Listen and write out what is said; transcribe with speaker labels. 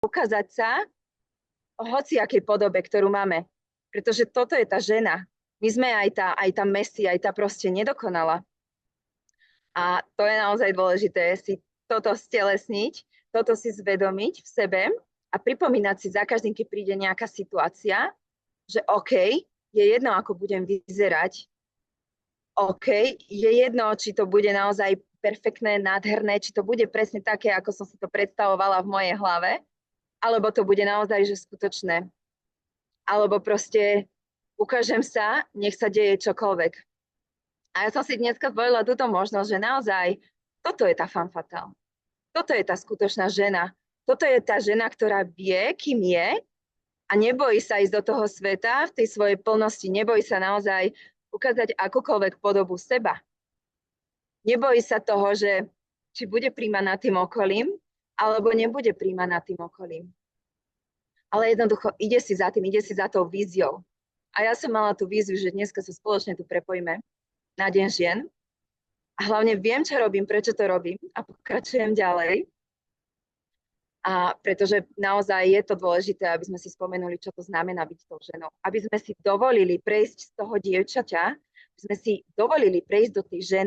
Speaker 1: ukázať sa o hociakej podobe, ktorú máme. Pretože toto je tá žena. My sme aj tá Messi, aj tá proste nedokonala. A to je naozaj dôležité si toto stelesniť, toto si zvedomiť v sebe a pripomínať si za každým, keď príde nejaká situácia, že OK, je jedno, ako budem vyzerať, OK, je jedno, či to bude naozaj perfektné, nádherné, či to bude presne také, ako som si to predstavovala v mojej hlave, alebo to bude naozaj, že skutočné. Alebo proste ukážem sa, nech sa deje čokoľvek. A ja som si dneska zvolila túto možnosť, že naozaj toto je tá femme fatale. Toto je tá skutočná žena. Toto je tá žena, ktorá vie, kým je a nebojí sa ísť do toho sveta v tej svojej plnosti. Nebojí sa naozaj ukázať akúkoľvek podobu seba. Nebojí sa toho, že či bude príjmaná tým okolím, alebo nebude príjmaná tým okolím. Ale jednoducho ide si za tou víziou. A ja som mala tú víziu, že dneska sa spoločne tu prepojíme na Deň žien. A hlavne viem, čo robím, prečo to robím a pokračujem ďalej. A pretože naozaj je to dôležité, aby sme si spomenuli, čo to znamená byť tou ženou. Aby sme si dovolili prejsť z toho dievčaťa, aby sme si dovolili prejsť do tej ženy.